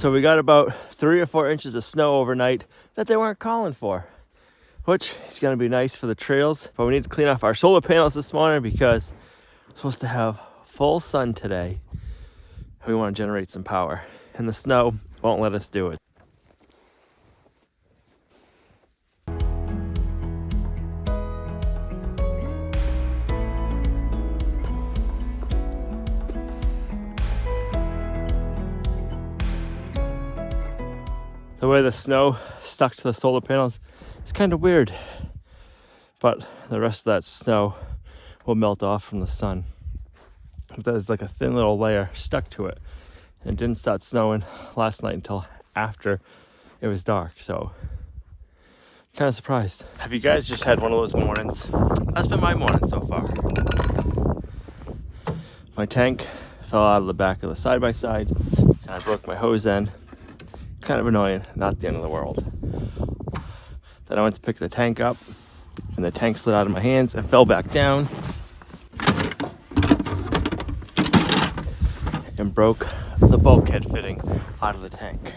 So we got about 3 or 4 inches of snow overnight that they weren't calling for, which is going to be nice for the trails. But we need to clean off our solar panels this morning because we're supposed to have full sun today. We want to generate some power, and the snow won't let us do it. The way the snow stuck to the solar panels is kind of weird, but the rest of that snow will melt off from the sun. But there's like a thin little layer stuck to it, and it didn't start snowing last night until after it was dark, so kind of surprised. Have you guys just had one of those mornings? That's been my morning so far. My tank fell out of the back of the side-by-side, and I broke my hose end. Kind of annoying, not the end of the world. Then I went to pick the tank up, and the tank slid out of my hands and fell back down and broke the bulkhead fitting out of the tank.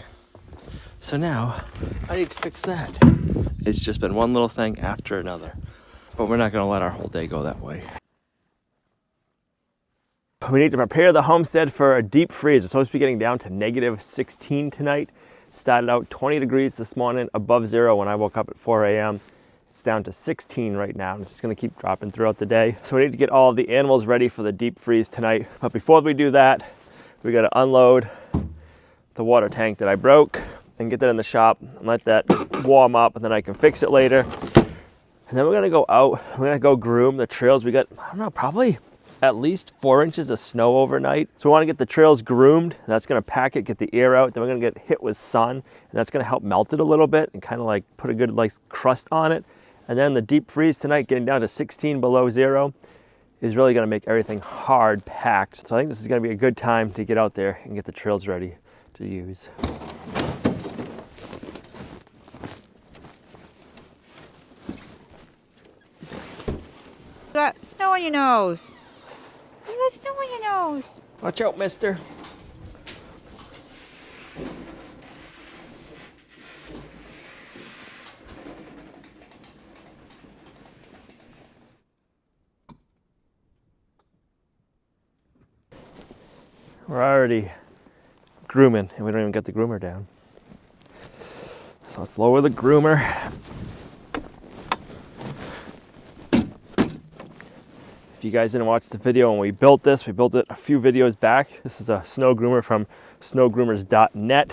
So now I need to fix that. It's just been one little thing after another, but we're not going to let our whole day go that way. We need to prepare the homestead for a deep freeze. It's supposed to be getting down to -16 tonight. Started out 20 degrees this morning, above zero when I woke up at 4 a.m. It's down to 16 right now, and it's just going to keep dropping throughout the day. So we need to get all of the animals ready for the deep freeze tonight. But before we do that, we got to unload the water tank that I broke and get that in the shop and let that warm up, and then I can fix it later. And then we're going to go out. We're going to go groom the trails. We got, I don't know, probably at least 4 inches of snow overnight. So we want to get the trails groomed. And that's going to pack it, get the air out. Then we're going to get hit with sun, and that's going to help melt it a little bit and kind of like put a good like crust on it. And then the deep freeze tonight, getting down to 16 below zero, is really going to make everything hard packed. So I think this is going to be a good time to get out there and get the trails ready to use. You got snow on your nose. You got snow on your nose. Watch out, mister. We're already grooming, and we don't even get the groomer down. So let's lower the groomer. If you guys didn't watch the video when we built this, we built it a few videos back. This is a snow groomer from snowgroomers.net.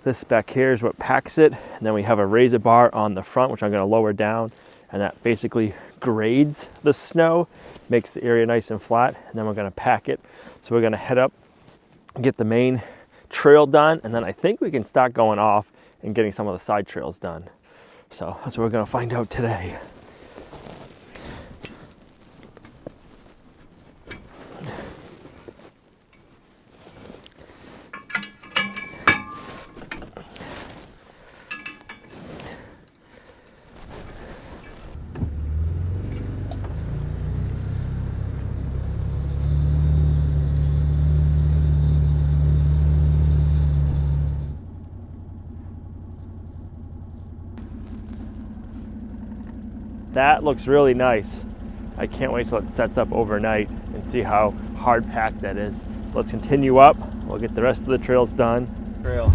This back here is what packs it. And then we have a razor bar on the front, which I'm going to lower down. And that basically grades the snow, makes the area nice and flat. And then we're going to pack it. So we're going to head up and get the main trail done. And then I think we can start going off and getting some of the side trails done. So that's what we're going to find out today. That looks really nice. I can't wait till it sets up overnight and see how hard packed that is. Let's continue up. We'll get the rest of the trails done. Trail.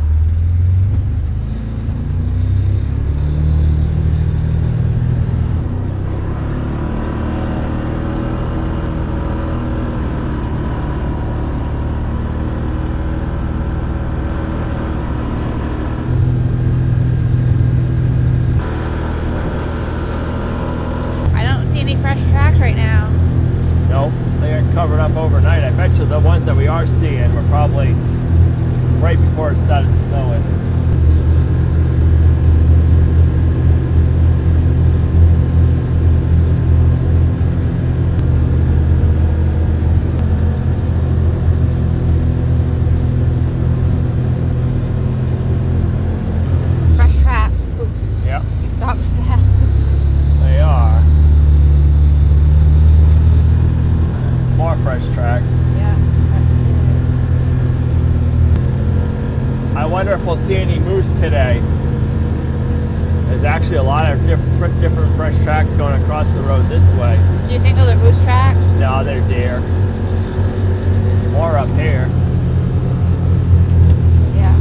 Covered up overnight. I bet you the ones that we are seeing were probably right before it started snowing. Fresh tracks. Ooh. Yep. You stopped fast. They are. More fresh tracks. Yeah, that's numerous tracks going across the road this way. Do you think those are moose tracks? No, they're deer. More up here. Yeah.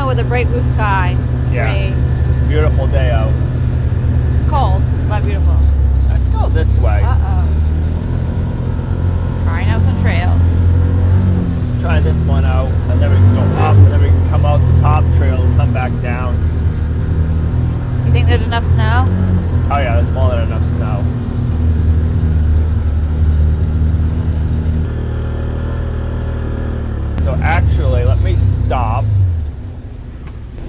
With a bright blue sky. It's pretty. Beautiful day out. Cold, but beautiful. Let's go this way. Trying out some trails. Try this one out, and then we can go up, and then we can come out the top trail and come back down. You think there's enough snow? Oh yeah, there's more than enough snow. So actually, let me stop.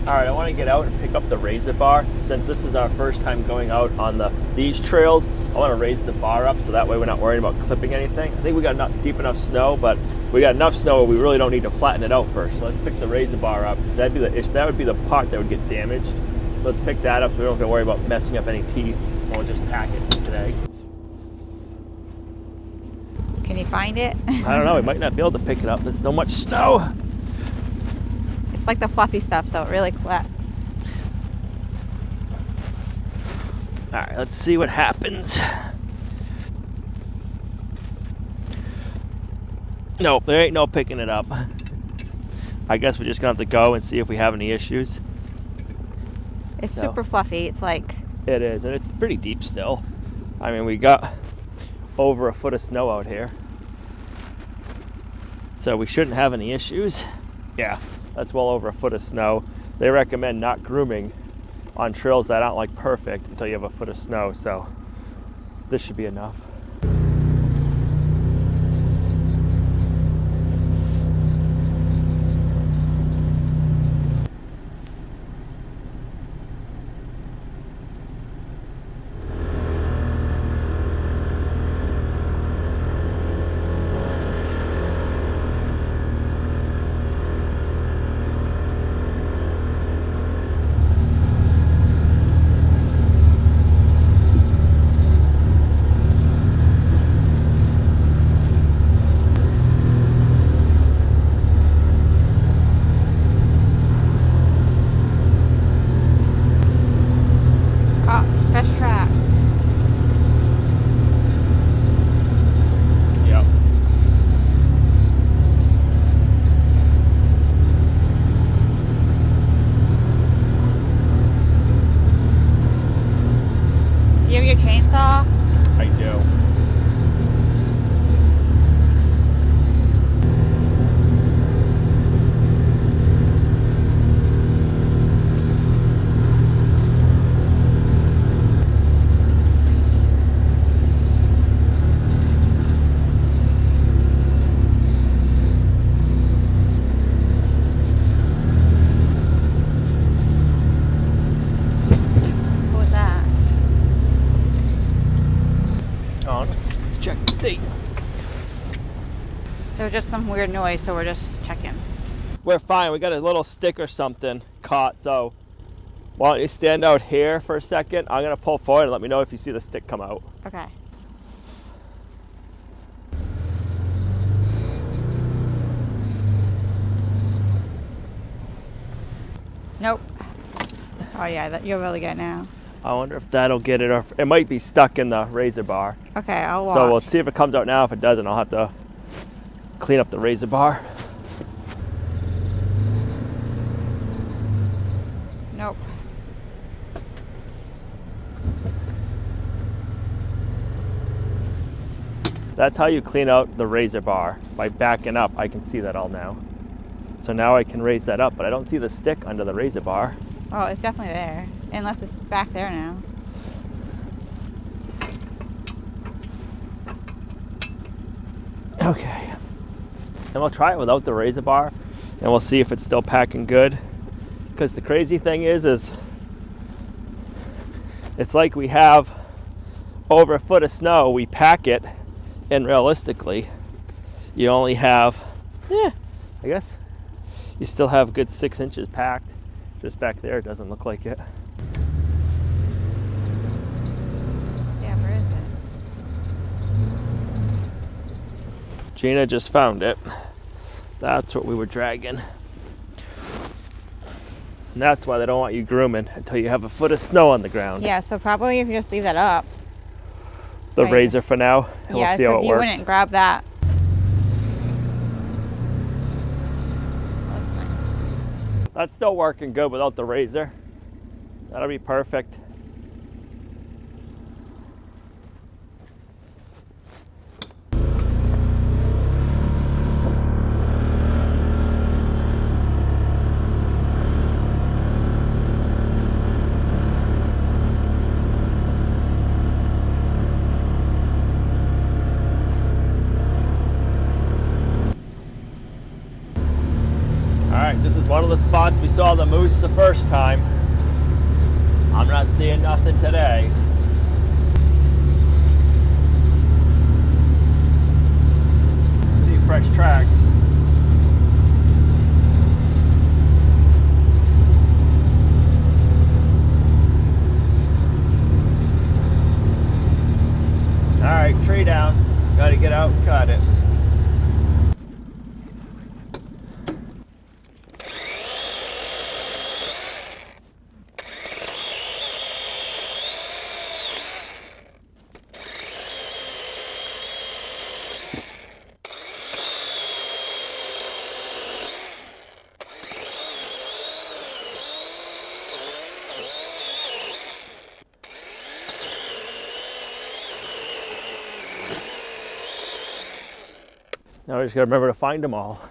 All right, I want to get out and pick up the razor bar. Since this is our first time going out on these trails, I want to raise the bar up so that way we're not worried about clipping anything. I think we got deep enough snow, but we got enough snow where we really don't need to flatten it out first. So let's pick the razor bar up. That would be the part that would get damaged. So let's pick that up so we don't have to worry about messing up any teeth. We'll just pack it today. Can you find it? I don't know. We might not be able to pick it up. There's so much snow. It's like the fluffy stuff, so it really collects. All right, let's see what happens. Nope, there ain't no picking it up. I guess we're just gonna have to go and see if we have any issues. It's super fluffy. It's like... It is, and it's pretty deep still. I mean, we got over a foot of snow out here. So we shouldn't have any issues. Yeah, that's well over a foot of snow. They recommend not grooming on trails that aren't like perfect until you have a foot of snow, so this should be enough. There was just some weird noise, so we're just checking. We're fine. We got a little stick or something caught, so why don't you stand out here for a second? I'm going to pull forward and let me know if you see the stick come out. Okay. Nope. Oh yeah, you'll really get now. I wonder if that'll get it, or it might be stuck in the razor bar. Okay, I'll watch. So we'll see if it comes out now. If it doesn't, I'll have to clean up the razor bar. Nope. That's how you clean out the razor bar, by backing up. I can see that all now. So now I can raise that up, but I don't see the stick under the razor bar. Oh, it's definitely there. Unless it's back there now. Okay. And we'll try it without the razor bar, and we'll see if it's still packing good. Because the crazy thing is it's like we have over a foot of snow, we pack it, and realistically, you only have, I guess, you still have a good 6 inches packed. Just back there, it doesn't look like it. Yeah, where is it? Gina just found it. That's what we were dragging. And that's why they don't want you grooming until you have a foot of snow on the ground. Yeah, so probably if you just leave that up. The Right. razor for now, and Yeah, we'll see how it because you works. wouldn't grab that. That's nice. That's still working good without the razor. That'll be perfect. Alright, this is one of the spots we saw the moose the first time. I'm not seeing nothing today. See fresh tracks. Alright, tree down. Gotta get out and cut it. Now we just gotta remember to find them all.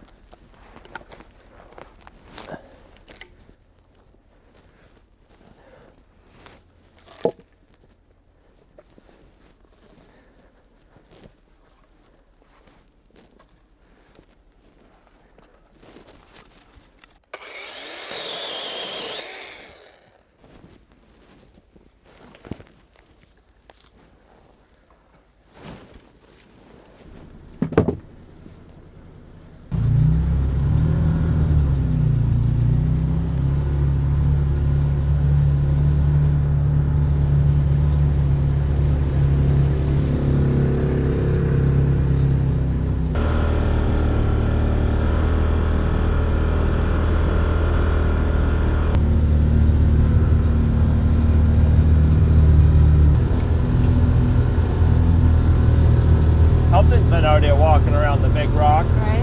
Something's been out here walking around the big rock. Right?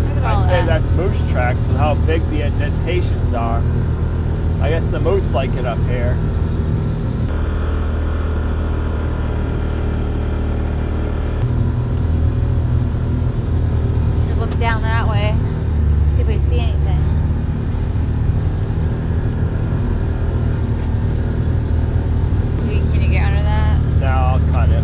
Look at all I'd say that. that's moose tracks with how big the indentations are. I guess the moose like it up here. Should look down that way. See if we see anything. Can you get under that? Now I'll cut it.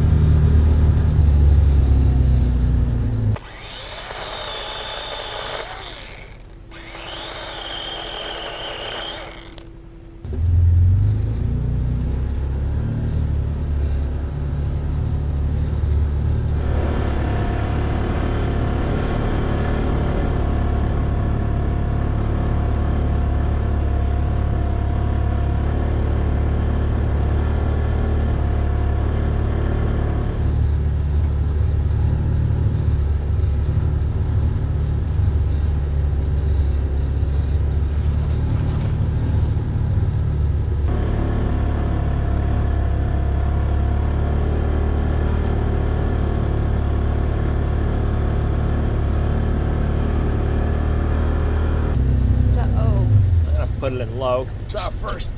put it in low because it's our first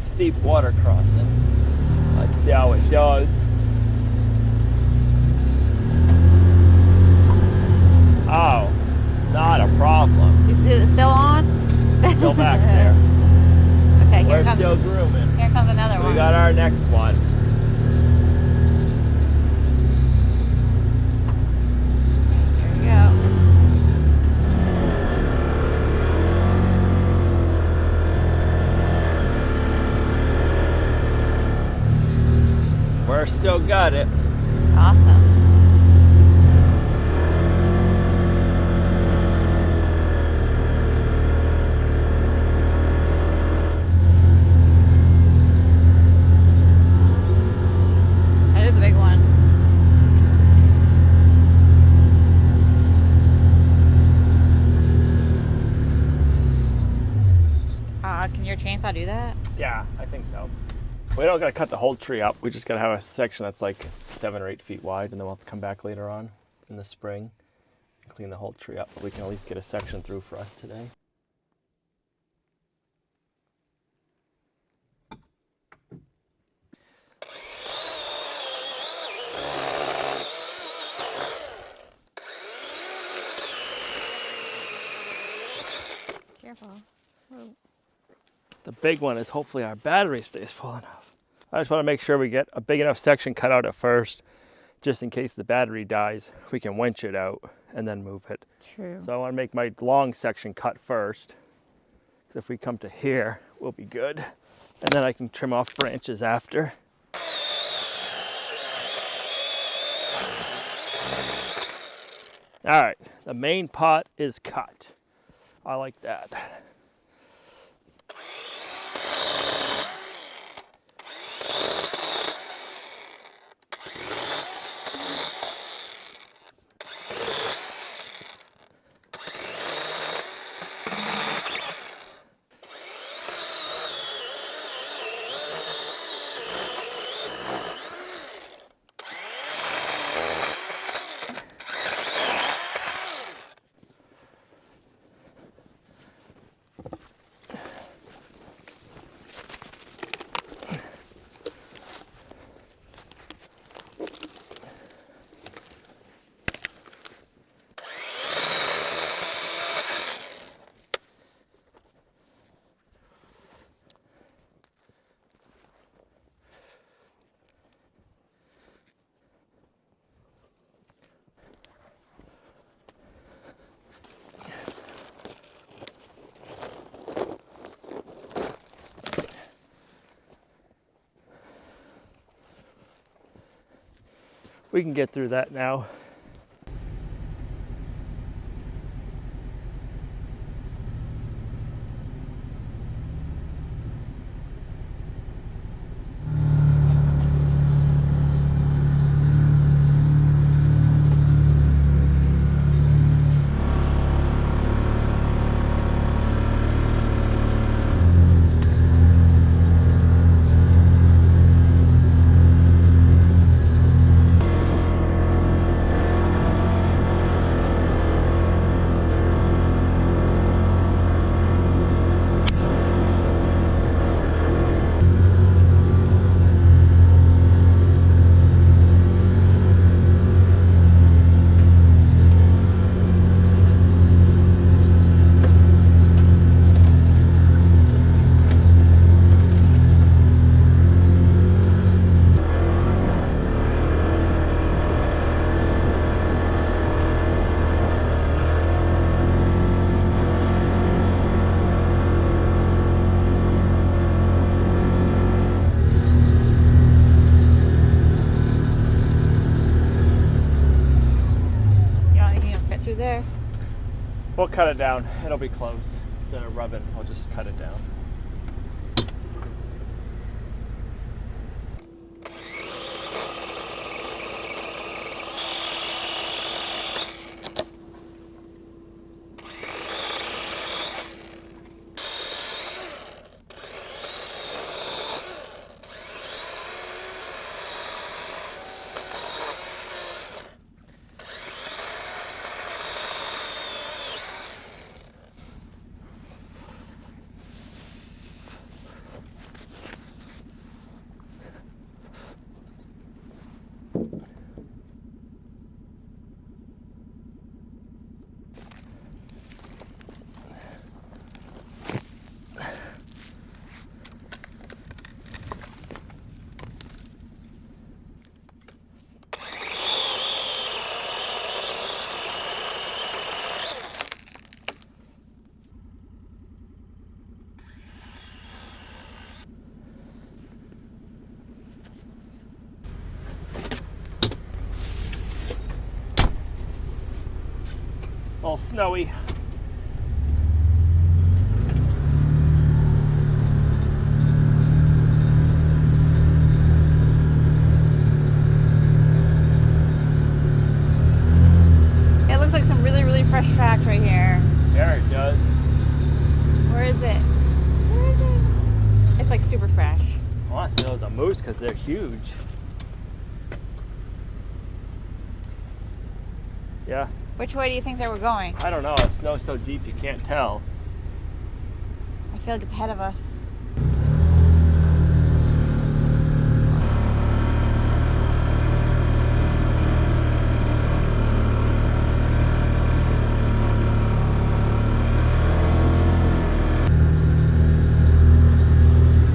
steep water crossing. Let's see how it does. Oh, not a problem. You see it still on? Still back there. Okay, here We're comes, still grooming. here comes another We one. got our next one. Here we go. We're still got it. Awesome. That is a big one. Can your chainsaw do that? Yeah, I think so. We don't gotta cut the whole tree up. We just gotta have a section that's like 7 or 8 feet wide, and then we'll have to come back later on in the spring and clean the whole tree up. We can at least get a section through for us today. Careful. Whoa. The big one is hopefully our battery stays full enough. I just want to make sure we get a big enough section cut out at first, just in case the battery dies. We can winch it out and then move it. True. So I want to make my long section cut first. Because if we come to here, we'll be good. And then I can trim off branches after. All right, the main pot is cut. I like that. We can get through that now. We'll cut it down. It'll be close. Instead of rubbing, I'll just cut it down. little snowy. It looks like some really, really fresh tracks right here. There it does. Where is it? Where is it? It's like super fresh. I want to see those a moose because they're huge. Yeah. Which way do you think they were going? I don't know. The snow's so deep you can't tell. I feel like it's ahead of us.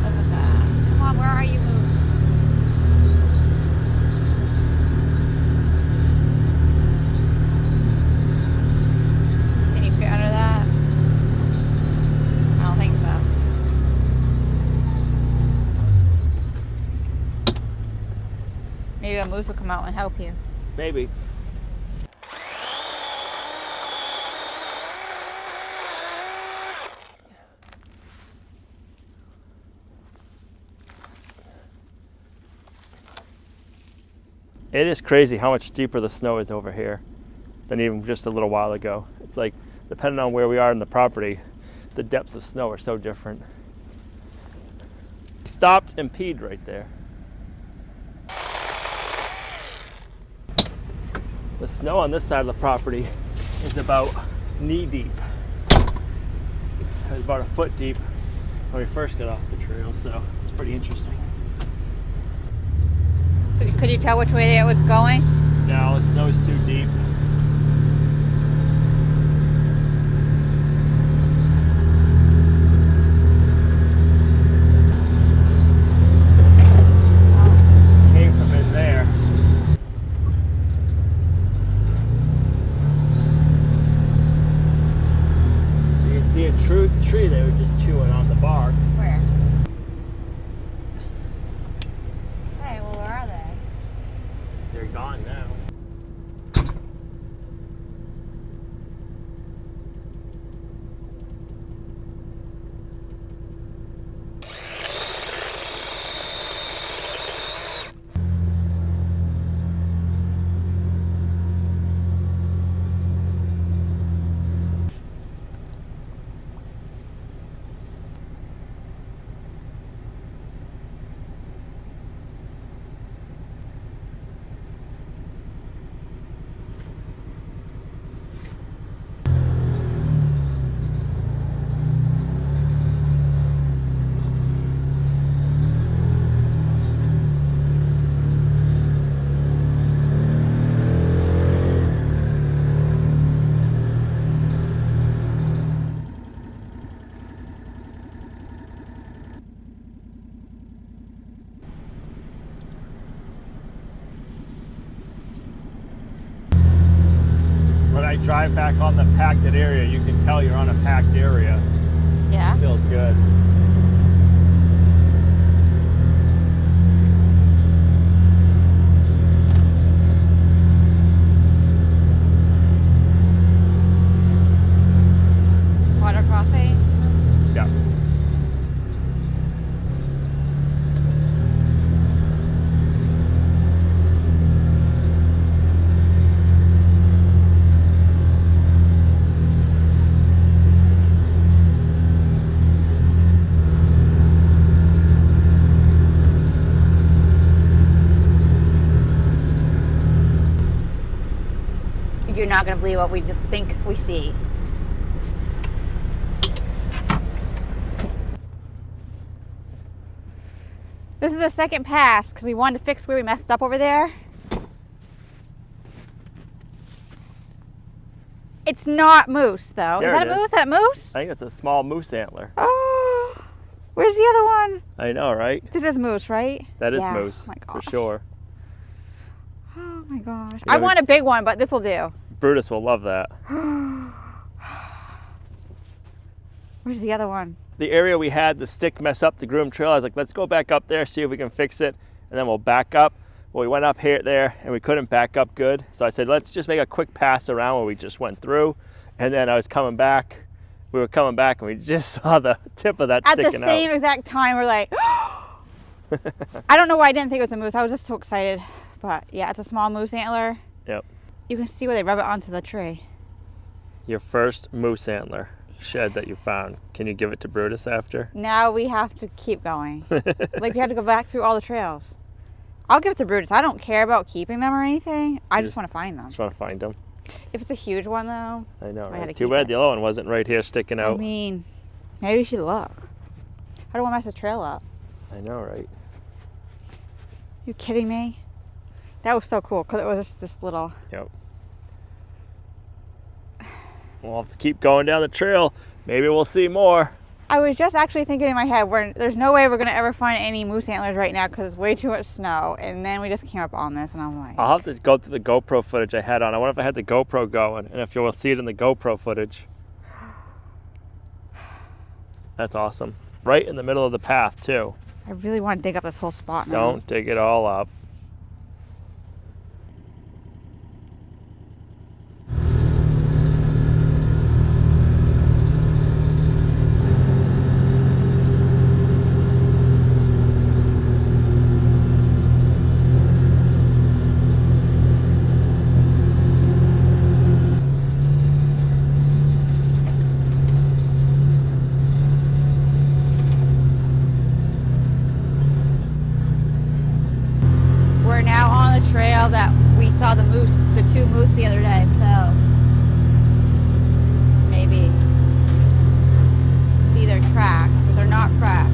Look at that. Come on, where are you, moose? Can you fit under that? I don't think so. Maybe a moose will come out and help you. Maybe. It is crazy how much deeper the snow is over here than even just a little while ago. It's like, depending on where we are in the property, the depths of snow are so different. Stopped and peed right there. The snow on this side of the property is about knee deep. It was about a foot deep when we first got off the trail, so it's pretty interesting. So could you tell which way it was going? No, the snow is too deep. Came from in there. You can see a true tree they were just chewing on the bark. Where? Hey, well, where are they? They're gone now. When I drive back on the packed area, you can tell you're on a packed area. Yeah. Feels good. Water crossing. Yeah. You're not going to believe what we think we see. This is the second pass because we wanted to fix where we messed up over there. It's not moose though. There Is that it a is. moose? Is that moose? I think it's a small moose antler. Oh, where's the other one? I know, right? This is moose, right? That is Yeah. moose, Oh my for gosh. sure. Oh my gosh. Yeah, I want a big one, but this will do. Brutus will love that. Where's the other one? The area we had the stick mess up the Groom Trail, I was like, let's go back up there, see if we can fix it, and then we'll back up. Well, we went up here, there, and we couldn't back up good. So I said, let's just make a quick pass around where we just went through, And then I was coming back. We were coming back and we just saw the tip of that sticking out. At the same exact time, we're like, I don't know why I didn't think it was a moose. I was just so excited. But yeah, it's a small moose antler. Yep. You can see where they rub it onto the tree. Your first moose antler shed that you found. Can you give it to Brutus after? Now we have to keep going. Like we have to go back through all the trails. I'll give it to Brutus. I don't care about keeping them or anything. I just want to find them. Just want to find them. If it's a huge one though. I know, right? Too bad the other one wasn't right here sticking out. I mean, maybe we should look. I don't want to mess the trail up. I know, right? You kidding me? That was so cool because it was just this little. Yep. We'll have to keep going down the trail. Maybe we'll see more. I was just actually thinking in my head, there's no way we're going to ever find any moose antlers right now because it's way too much snow. And then we just came up on this and I'm like... I'll have to go through the GoPro footage I had on. I wonder if I had the GoPro going and if you'll see it in the GoPro footage. That's awesome. Right in the middle of the path too. I really want to dig up this whole spot now. Don't dig it all up. That we saw the two moose the other day, so maybe see their tracks, but they're not fresh.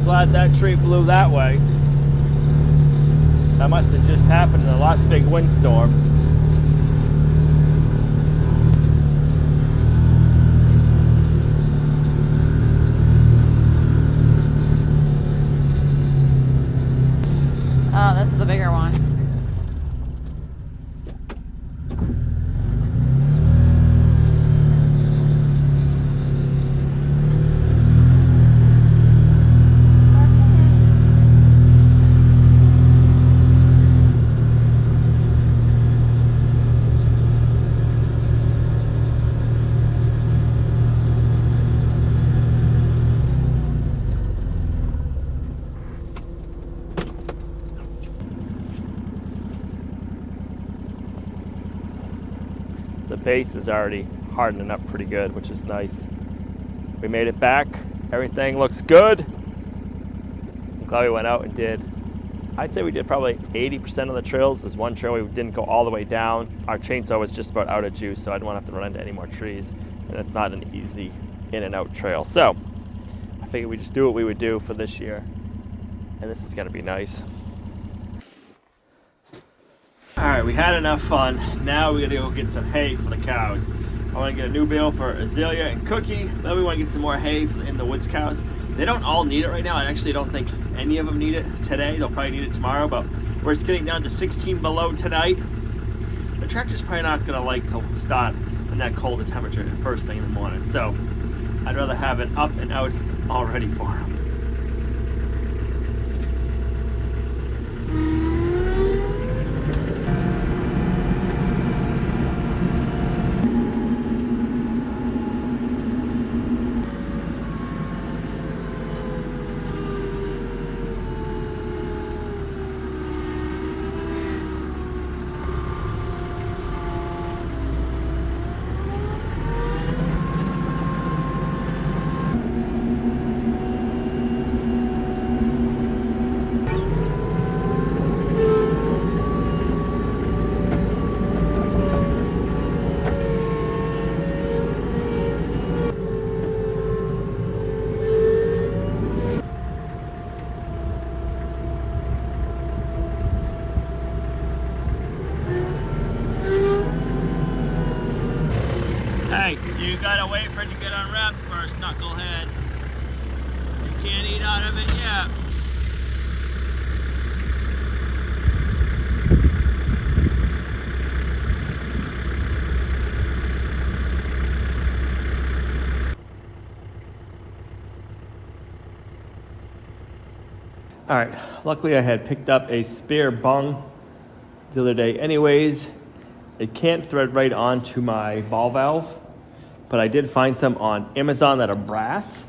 Glad that tree blew that way. That must have just happened in the last big windstorm. Oh, this is the bigger one. The base is already hardening up pretty good, which is nice. We made it back. Everything looks good. I'm glad we went out and did. I'd say we did probably 80% of the trails. There's one trail we didn't go all the way down. Our chainsaw was just about out of juice, so I didn't want to have to run into any more trees. And it's not an easy in and out trail. So I figured we'd just do what we would do for this year. And this is gonna be nice. All right, we had enough fun. Now we gotta go get some hay for the cows. I wanna get a new bale for Azalea and Cookie. Then we wanna get some more hay in the woods cows. They don't all need it right now. I actually don't think any of them need it today. They'll probably need it tomorrow, but we're just getting down to 16 below tonight. The tractor's probably not gonna like to start in that cold temperature first thing in the morning. So I'd rather have it up and out all ready for them. Hey, you gotta wait for it to get unwrapped first, knucklehead. You can't eat out of it yet. All right, luckily I had picked up a spare bung the other day anyways. It can't thread right onto my ball valve, but I did find some on Amazon that are brass.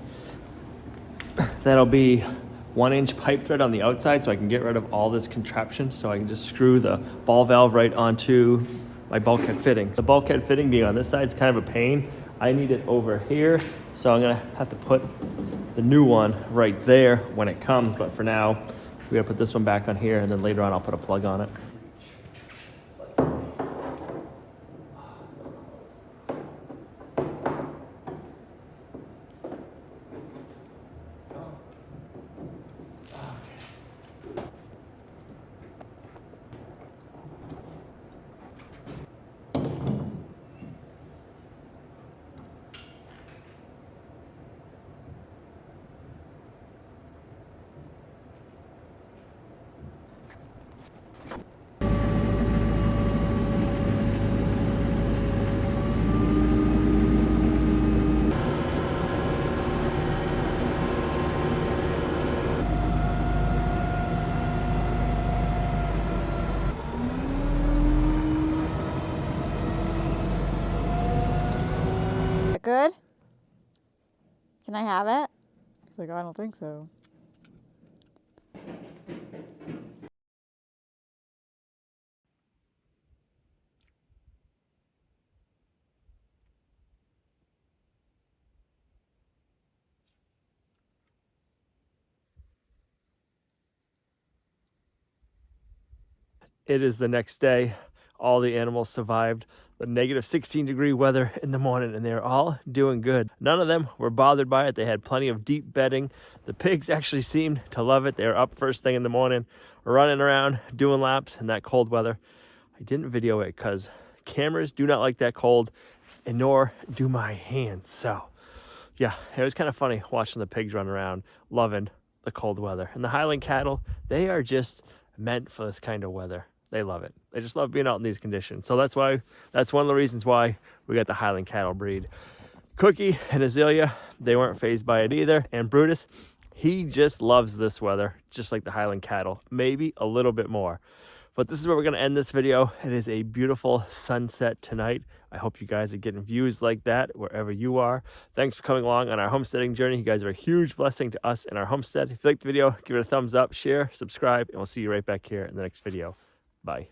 That'll be 1-inch pipe thread on the outside, so I can get rid of all this contraption, so I can just screw the ball valve right onto my bulkhead fitting. The bulkhead fitting being on this side is kind of a pain. I need it over here, so I'm gonna have to put the new one right there when it comes, but for now, we gotta put this one back on here, and then later on I'll put a plug on it. Good? Can I have it? He's like, I don't think so. It is the next day. All the animals survived the negative 16-degree weather in the morning, and they're all doing good. None of them were bothered by it. They had plenty of deep bedding. The pigs actually seemed to love it. They were up first thing in the morning, running around, doing laps in that cold weather. I didn't video it because cameras do not like that cold, and nor do my hands. So yeah, it was kind of funny watching the pigs run around, loving the cold weather. And the Highland cattle, they are just meant for this kind of weather. They love it. They just love being out in these conditions. So that's one of the reasons why we got the Highland cattle breed. Cookie and Azalea, they weren't fazed by it either. And Brutus, he just loves this weather, just like the Highland cattle, maybe a little bit more. But this is where we're going to end this video. It is a beautiful sunset tonight. I hope you guys are getting views like that wherever you are. Thanks for coming along on our homesteading journey. You guys are a huge blessing to us and our homestead. If you liked the video, give it a thumbs up, share, subscribe, and we'll see you right back here in the next video. Bye.